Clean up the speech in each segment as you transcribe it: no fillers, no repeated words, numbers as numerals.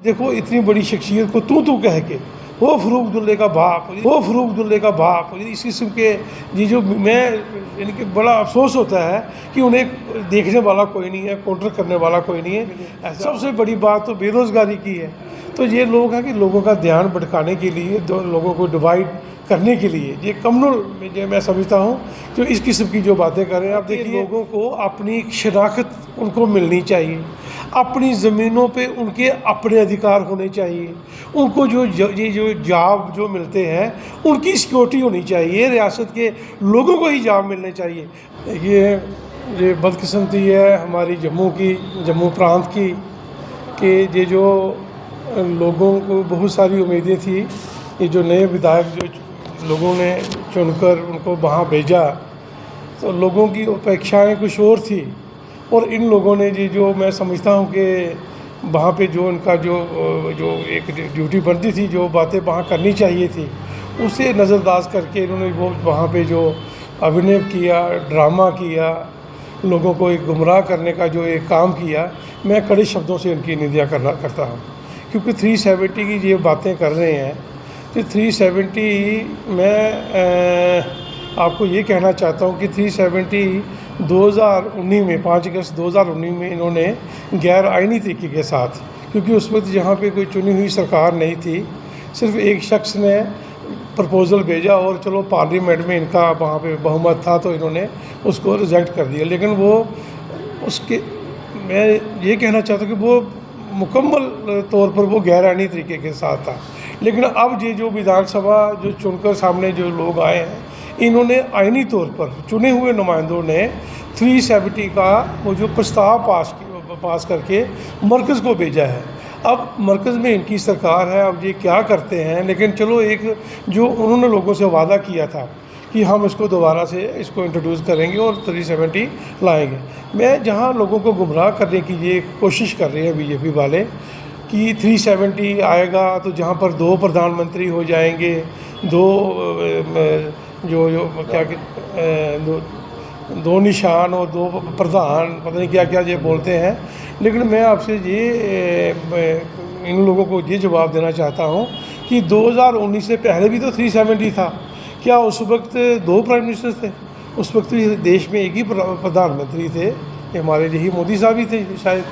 देखो इतनी बड़ी शख्सियत को तू कह के वो फ़रूक अब्दुल्ला का बाप इस किस्म के ये जो मैं यानी कि बड़ा अफसोस होता है कि उन्हें देखने वाला कोई नहीं है, काउंटर करने वाला कोई नहीं है। सबसे बड़ी बात तो बेरोज़गारी की है। तो ये लोग हैं कि लोगों का ध्यान भटकाने के लिए, दो लोगों को डिवाइड करने के लिए ये कम्युनल जो मैं समझता हूँ जो इस किस्म की जो बातें कर रहे हैं। आप देखिए लोगों को अपनी शनाख्त उनको मिलनी चाहिए, अपनी ज़मीनों पे उनके अपने अधिकार होने चाहिए, उनको ये जो जॉब जो मिलते हैं उनकी सिक्योरिटी होनी चाहिए, रियासत के लोगों को ही जॉब मिलने चाहिए। ये बदकिस्मती है हमारी जम्मू प्रांत की कि ये जो लोगों को बहुत सारी उम्मीदें थी, ये जो नए विधायक जो लोगों ने चुनकर उनको वहाँ भेजा तो लोगों की अपेक्षाएं कुछ और थी और इन लोगों ने ये जो मैं समझता हूँ कि वहाँ पे जो उनका जो एक ड्यूटी बनती थी, जो बातें वहाँ करनी चाहिए थी, उसे नज़रअंदाज करके इन्होंने वो वहाँ पे जो अभिनय किया, ड्रामा किया, लोगों को एक गुमराह करने का जो एक काम किया, मैं कड़े शब्दों से इनकी निंदा करता हूँ। क्योंकि 370 की ये बातें कर रहे हैं तो 370 मैं आपको ये कहना चाहता हूँ कि 370 2019 में 5 अगस्त 2019 में इन्होंने गैर आइनी तरीके के साथ, क्योंकि उस वक्त यहाँ पे कोई चुनी हुई सरकार नहीं थी, सिर्फ एक शख्स ने प्रपोज़ल भेजा और चलो पार्लियामेंट में इनका वहाँ पे बहुमत था तो इन्होंने उसको रिजेक्ट कर दिया। लेकिन वो उसके मैं ये कहना चाहता हूँ कि वो मुकम्मल तौर पर वो गैर आइनी तरीके के साथ था। लेकिन अब ये जो विधानसभा जो चुनकर सामने जो लोग आए हैं, इन्होंने आइनी तौर पर चुने हुए नुमाइंदों ने 370 का वो जो प्रस्ताव पास करके मरकज़ को भेजा है। अब मरकज़ में इनकी सरकार है, अब ये क्या करते हैं। लेकिन चलो एक जो उन्होंने लोगों से वादा किया था कि हम इसको दोबारा से इसको इंट्रोड्यूस करेंगे और 370 लाएंगे। मैं जहां लोगों को गुमराह करने की ये कोशिश कर रहे हैं बीजेपी वाले कि 370 आएगा तो जहां पर 2 प्रधानमंत्री हो जाएंगे, दो निशान और 2 प्रधान, पता नहीं क्या क्या ये बोलते हैं। लेकिन मैं आपसे ये इन लोगों को ये जवाब देना चाहता हूँ कि 2019 से पहले भी तो 370 था। क्या उस वक्त 2 प्राइम मिनिस्टर थे? उस वक्त भी देश में एक ही प्रधानमंत्री थे, हमारे यही मोदी साहब ही थे शायद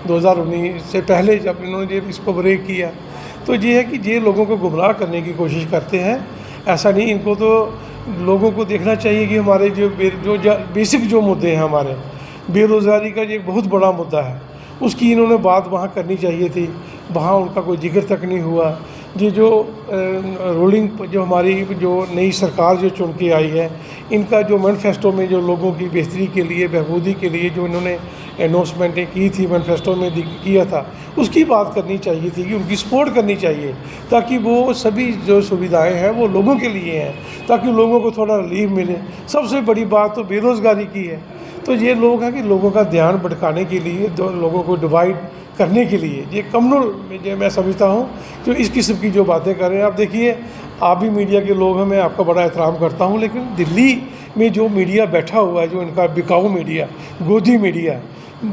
2019 से पहले जब इन्होंने इसको ब्रेक किया। तो ये है कि ये लोगों को गुमराह करने की कोशिश करते हैं। ऐसा नहीं, इनको तो लोगों को देखना चाहिए कि हमारे जो बेसिक जो मुद्दे हैं, हमारे बेरोज़गारी का ये बहुत बड़ा मुद्दा है, उसकी इन्होंने बात वहाँ करनी चाहिए थी। वहाँ उनका कोई जिक्र तक नहीं हुआ। ये जो रूलिंग जो हमारी जो नई सरकार जो चुन के आई है, इनका जो मैनिफेस्टो में जो लोगों की बेहतरी के लिए, बहबूदी के लिए जो इन्होंने अनाउंसमेंटें की थी, मैनिफेस्टो में किया था, उसकी बात करनी चाहिए थी कि उनकी सपोर्ट करनी चाहिए ताकि वो सभी जो सुविधाएं हैं वो लोगों के लिए हैं, ताकि लोगों को थोड़ा रिलीफ मिले। सबसे बड़ी बात तो बेरोज़गारी की है। तो ये लोग हैं कि लोगों का ध्यान भटकाने के लिए, दो लोगों को डिवाइड करने के लिए ये कम्युनल जो मैं समझता हूँ जो इस किस्म की जो बातें कर रहे हैं। आप देखिए, आप भी मीडिया के लोग हैं, मैं आपका बड़ा एहतराम करता हूँ, लेकिन दिल्ली में जो मीडिया बैठा हुआ है, जो इनका बिकाऊ मीडिया, गोदी मीडिया,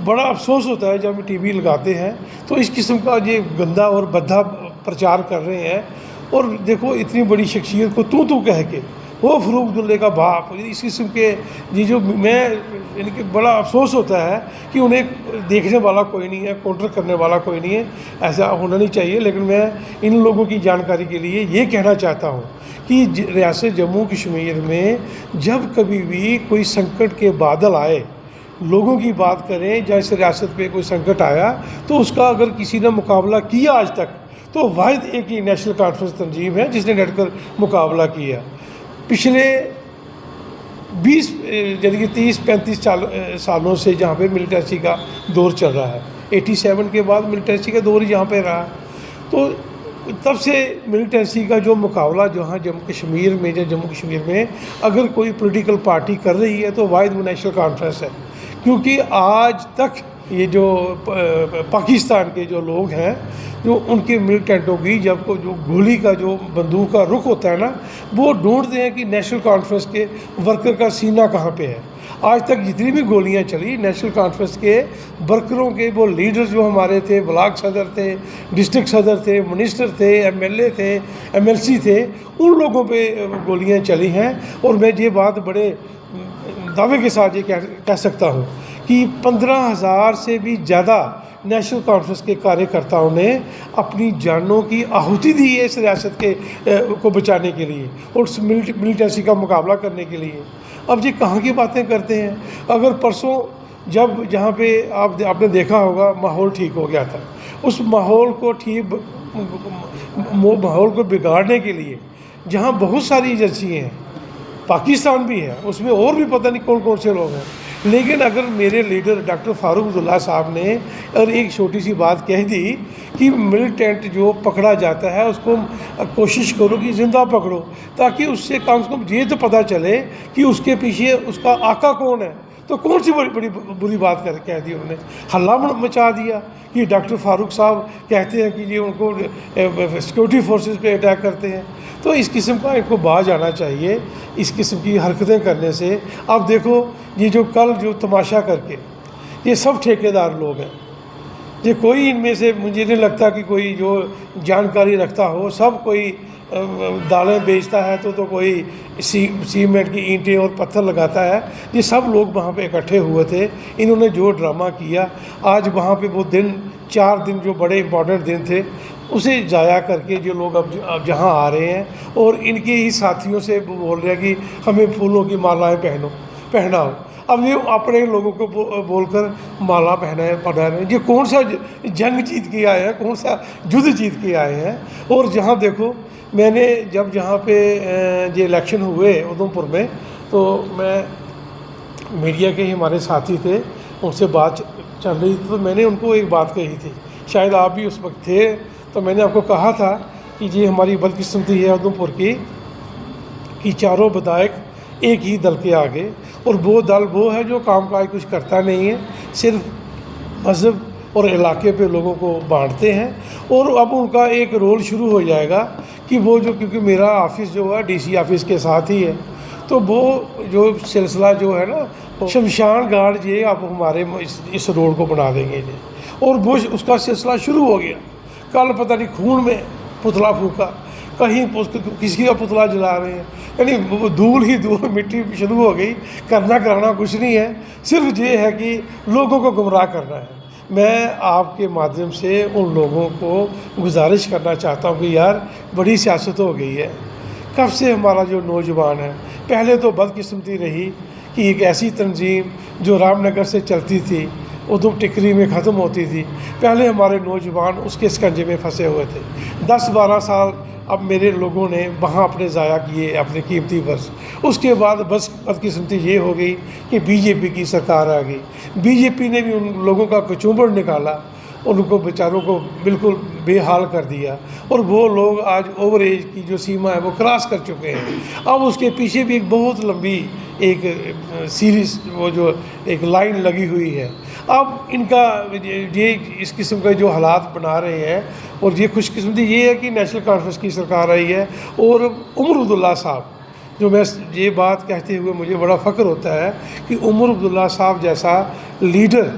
बड़ा अफसोस होता है जब टीवी लगाते हैं तो इस किस्म का ये गंदा और भद्दा प्रचार कर रहे हैं। और देखो इतनी बड़ी शख्सियत को तू कह के वो फ़रूक अब्दुल्ला का बाप, इस किस्म के ये जो मैं यानी कि बड़ा अफसोस होता है कि उन्हें देखने वाला कोई नहीं है, काउंटर करने वाला कोई नहीं है। ऐसा होना नहीं चाहिए। लेकिन मैं इन लोगों की जानकारी के लिए ये कहना चाहता हूँ कि रियासत जम्मू कश्मीर में जब कभी भी कोई संकट के बादल आए, लोगों की बात करें, जैसे रियासत पे कोई संकट आया तो उसका अगर किसी ने मुकाबला किया आज तक, तो वाहिद एक ही नेशनल कॉन्फ्रेंस तंजीम है जिसने डटकर मुकाबला किया। पिछले 20 यानी कि 30-35 सालों से जहाँ पे मिलिटेंसी का दौर चल रहा है, 87 के बाद मिलिटेंसी का दौर यहाँ पे रहा। तो तब से मिलिटेंसी का जो मुकाबला जहाँ जम्मू कश्मीर में अगर कोई पॉलिटिकल पार्टी कर रही है तो वाहिद नेशनल कॉन्फ्रेंस है। क्योंकि आज तक ये जो पाकिस्तान के जो लोग हैं, जो उनके मिलिटेंटों की जब को जो गोली का जो बंदूक का रुख होता है ना, वो ढूंढते हैं कि नेशनल कॉन्फ्रेंस के वर्कर का सीना कहाँ पे है। आज तक जितनी भी गोलियां चली नेशनल कॉन्फ्रेंस के वर्करों के, वो लीडर जो हमारे थे, ब्लॉक सदर थे, डिस्ट्रिक्ट सदर थे, मिनिस्टर थे, एमएलए थे, एमएलसी थे, उन लोगों पे गोलियां चली हैं। और मैं ये बात बड़े दावे के साथ ये कह सकता हूँ कि 15,000 से भी ज़्यादा नेशनल कॉन्फ्रेंस के कार्यकर्ताओं ने अपनी जानों की आहुति दी है इस रियासत के को बचाने के लिए और उस मिलिटेंसी का मुकाबला करने के लिए। अब ये कहाँ की बातें करते हैं। अगर परसों जब जहाँ पे आपने देखा होगा माहौल ठीक हो गया था, उस माहौल को बिगाड़ने के लिए जहाँ बहुत सारी एजेंसियाँ हैं, पाकिस्तान भी है, उसमें और भी पता नहीं कौन कौन से लोग हैं, लेकिन अगर मेरे लीडर डॉक्टर फारूक अब्दुल्ला साहब ने और एक छोटी सी बात कह दी कि मिलिटेंट जो पकड़ा जाता है उसको कोशिश करो कि ज़िंदा पकड़ो, ताकि उससे कम से कम ये तो पता चले कि उसके पीछे उसका आका कौन है। तो कौन सी बड़ी बुरी बात कह दी उन्होंने, हल्ला मचा दिया कि डॉक्टर फारूक साहब कहते हैं कि ये उनको सिक्योरिटी फोर्सेस पे अटैक करते हैं। तो इस किस्म का इनको बाज आना चाहिए इस किस्म की हरकतें करने से। अब देखो ये जो कल जो तमाशा करके, ये सब ठेकेदार लोग हैं, ये कोई इनमें से मुझे नहीं लगता कि कोई जो जानकारी रखता हो। सब कोई दालें बेचता है तो कोई सीमेंट की ईंटें और पत्थर लगाता है। ये सब लोग वहाँ पे इकट्ठे हुए थे, इन्होंने जो ड्रामा किया आज वहाँ पे वो दिन 4 दिन जो बड़े इंपॉर्टेंट दिन थे उसे ज़ाया करके जो लोग अब जहाँ आ रहे हैं और इनके ही साथियों से बोल रहे हैं कि हमें फूलों की मालाएँ पहनाओ। अब ये अपने लोगों को बोलकर माला पहना रहे हैं। ये कौन सा जंग जीत के आए हैं, कौन सा युद्ध जीत के आए हैं। और जहाँ देखो मैंने जब जहाँ पे ये इलेक्शन हुए उधमपुर में, तो मैं मीडिया के ही हमारे साथी थे, उनसे बात चल रही थी, तो मैंने उनको एक बात कही थी, शायद आप भी उस वक्त थे, तो मैंने आपको कहा था कि ये हमारी बदकिस्मती है उधमपुर की कि चारों विधायक एक ही दल के आगे, और वो दल वो है जो कामकाज कुछ करता नहीं है, सिर्फ मज़हब और इलाके पे लोगों को बांटते हैं। और अब उनका एक रोल शुरू हो जाएगा कि वो जो, क्योंकि मेरा ऑफिस जो है डीसी ऑफिस के साथ ही है, तो वो जो सिलसिला जो है ना शमशान घाट ये आप हमारे इस रोड को बना देंगे जी, और वो उसका सिलसिला शुरू हो गया। कल पता नहीं खून में पुतला फूका, कहीं किसी का पुतला जला रहे हैं, यानी धूल ही धूल, मिट्टी शुरू हो गई। करना कराना कुछ नहीं है, सिर्फ ये है कि लोगों को गुमराह करना है। मैं आपके माध्यम से उन लोगों को गुजारिश करना चाहता हूँ कि यार बड़ी सियासत हो गई है। कब से हमारा जो नौजवान है, पहले तो बदकिस्मती रही कि एक ऐसी तंजीम जो रामनगर से चलती थी उधम टिकरी में ख़त्म होती थी, पहले हमारे नौजवान उसके शिकंजे में फंसे हुए थे। 10-12 साल अब मेरे लोगों ने वहाँ अपने ज़ाया किए अपने कीमती वर्ष। उसके बाद बस बदकिस्मती ये हो गई कि बीजेपी की सरकार आ गई। बीजेपी ने भी उन लोगों का कचूमड़ निकाला, उनको बेचारों को बिल्कुल बेहाल कर दिया, और वो लोग आज ओवर एज की जो सीमा है वो क्रॉस कर चुके हैं। अब उसके पीछे भी एक बहुत लंबी एक सीरीज वो जो एक लाइन लगी हुई है। अब इनका ये इस किस्म के जो हालात बना रहे हैं, और ये खुशकिस्मती ये है कि नेशनल कॉन्फ्रेंस की सरकार आई है, और उमर अब्दुल्ला साहब, जो मैं ये बात कहते हुए मुझे बड़ा फ़ख्र होता है कि उमर अब्दुल्ला साहब जैसा लीडर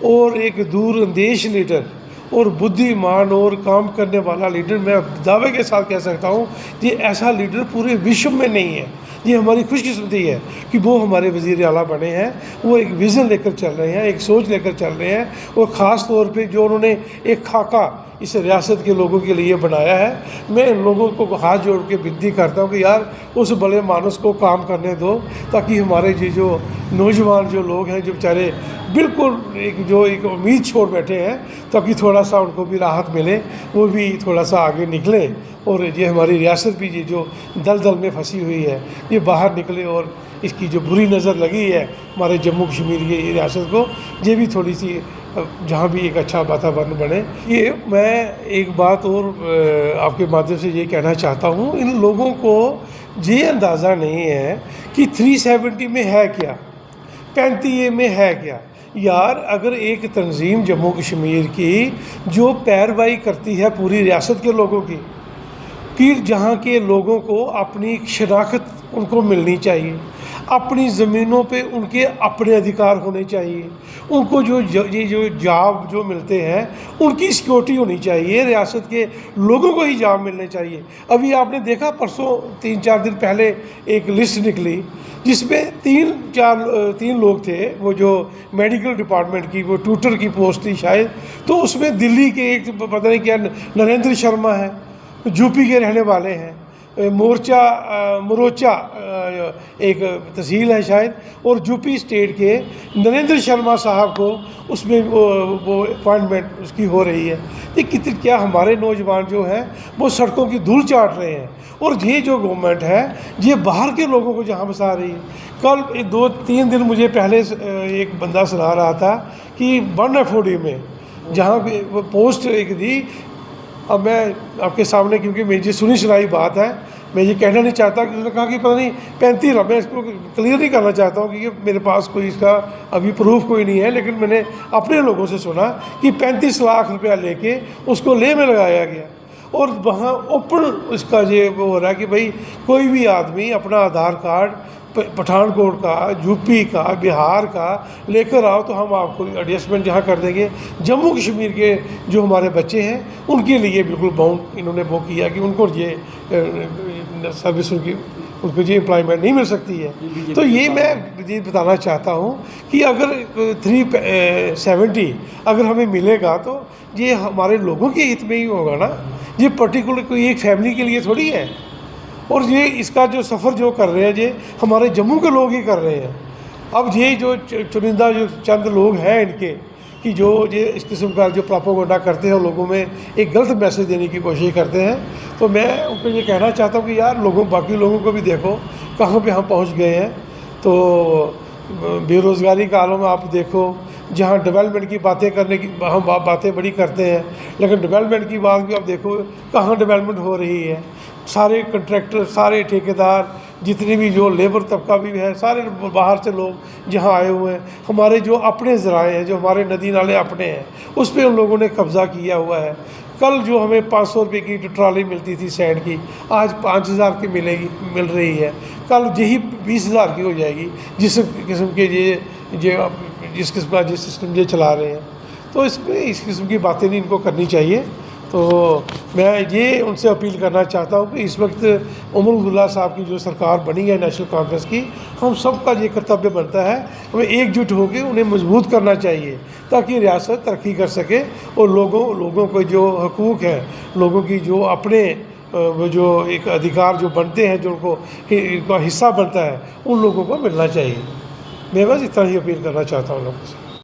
और एक दूरअंदेश लीडर और बुद्धिमान और काम करने वाला लीडर, मैं दावे के साथ कह सकता हूँ कि ऐसा लीडर पूरे विश्व में नहीं है। ये हमारी खुशकिस्मती है कि वो हमारे वज़ीर आला बने हैं, वो एक विज़न लेकर चल रहे हैं, एक सोच लेकर चल रहे हैं, और ख़ास तौर पे जो उन्होंने एक खाका इस रियासत के लोगों के लिए बनाया है। मैं इन लोगों को हाथ जोड़ के विनती करता हूँ कि यार उस बड़े मानस को काम करने दो, ताकि हमारे जो नौजवान जो लोग हैं जो बेचारे बिल्कुल एक उम्मीद छोड़ बैठे हैं, ताकि थोड़ा सा उनको भी राहत मिले, वो भी थोड़ा सा आगे निकलें, और ये हमारी रियासत भी ये जो दलदल में फंसी हुई है ये बाहर निकले, और इसकी जो बुरी नज़र लगी है हमारे जम्मू कश्मीर की रियासत को, ये भी थोड़ी सी जहाँ भी एक अच्छा वातावरण बने। ये मैं एक बात और आपके माध्यम से ये कहना चाहता हूँ, इन लोगों को ये अंदाज़ा नहीं है कि 370 में है क्या, 35A में है क्या। यार अगर एक तंजीम जम्मू कश्मीर की जो पैरवाई करती है पूरी रियासत के लोगों की, कि जहाँ के लोगों को अपनी शनाख्त उनको मिलनी चाहिए, अपनी ज़मीनों पे उनके अपने अधिकार होने चाहिए, उनको ये जो जॉब जो मिलते हैं उनकी सिक्योरिटी होनी चाहिए, रियासत के लोगों को ही जॉब मिलने चाहिए। अभी आपने देखा परसों 3-4 दिन पहले एक लिस्ट निकली जिसमें 3 लोग थे, वो जो मेडिकल डिपार्टमेंट की वो ट्यूटर की पोस्ट थी शायद, तो उसमें दिल्ली के एक पता नहीं क्या नरेंद्र शर्मा है, यूपी के रहने वाले हैं, मोरोचा एक तहसील है शायद, और यूपी स्टेट के नरेंद्र शर्मा साहब को उसमें वो अपॉइंटमेंट उसकी हो रही है। ये कितने क्या हमारे नौजवान जो हैं वो सड़कों की धूल चाट रहे हैं, और ये जो गवर्नमेंट है ये बाहर के लोगों को जहाँ बसा रही है। कल 2-3 दिन मुझे पहले एक बंदा सुना रहा था कि 1FOD में जहाँ पे पोस्ट एक दी, अब मैं आपके सामने क्योंकि मेरी सुनी सुनाई बात है, मैं ये कहना नहीं चाहता कि उसने कहा कि पता नहीं 35 मैं इसको क्लियर नहीं करना चाहता हूँ क्योंकि मेरे पास कोई इसका अभी प्रूफ कोई नहीं है, लेकिन मैंने अपने लोगों से सुना कि 35 लाख रुपया लेके उसको ले में लगाया गया, और वहाँ ओपन इसका ये वो हो रहा है कि भाई कोई भी आदमी अपना आधार कार्ड पठानकोट का, यूपी का, बिहार का लेकर आओ तो हम आपको एडजस्टमेंट जहाँ कर देंगे। जम्मू कश्मीर के जो हमारे बच्चे हैं उनके लिए बिल्कुल बाउंड इन्होंने वो किया कि उनको ये सर्विस उनको ये एम्प्लॉयमेंट नहीं मिल सकती है। तो ये मैं ये बताना चाहता हूँ कि अगर 370 अगर हमें मिलेगा तो ये हमारे लोगों के हित में ही होगा ना, ये पर्टिकुलर कोई एक फैमिली के लिए थोड़ी है। और ये इसका जो सफ़र जो कर रहे हैं ये हमारे जम्मू के लोग ही कर रहे हैं। अब ये जो चुनिंदा जो चंद लोग हैं इनके कि जो ये इस किस्म का जो प्रोपेगेंडा करते हैं और लोगों में एक गलत मैसेज देने की कोशिश करते हैं, तो मैं उनको ये कहना चाहता हूँ कि यार बाकी लोगों को भी देखो कहाँ पे हम पहुँच गए हैं। तो बेरोज़गारी का आलम आप देखो, जहाँ डेवलपमेंट की बातें करने की हम बातें बड़ी करते हैं, लेकिन डेवलपमेंट की बात भी आप देखो कहाँ डेवलपमेंट हो रही है। सारे कंट्रैक्टर, सारे ठेकेदार, जितने भी जो लेबर तबका भी है, सारे बाहर से लोग जहाँ आए हुए हैं। हमारे जो अपने ज़राए हैं, जो हमारे नदी नाले अपने हैं, उस पर उन लोगों ने कब्ज़ा किया हुआ है। कल जो हमें 500 रुपये की ट्रॉली मिलती थी सैंड की, आज 5000 की मिल रही है, कल यही 20,000 की हो जाएगी। जिस किस्म के जिस किस्म का जिस सिस्टम ये चला रहे हैं, तो इसमें इस किस्म की बातें नहीं इनको करनी चाहिए। तो मैं ये उनसे अपील करना चाहता हूँ कि इस वक्त उमर अब्दुल्ला साहब की जो सरकार बनी है नेशनल कॉन्फ्रेंस की, हम सब का ये कर्तव्य बनता है हमें एकजुट होकर उन्हें मजबूत करना चाहिए ताकि रियासत तरक्की कर सके और लोगों को जो हकूक़ हैं, लोगों की जो अपने वो जो एक अधिकार जो बनते हैं, जो उनका हिस्सा बनता है, उन लोगों को मिलना चाहिए। मैं बस इतना ही अपील करना चाहता हूँ लोगों से।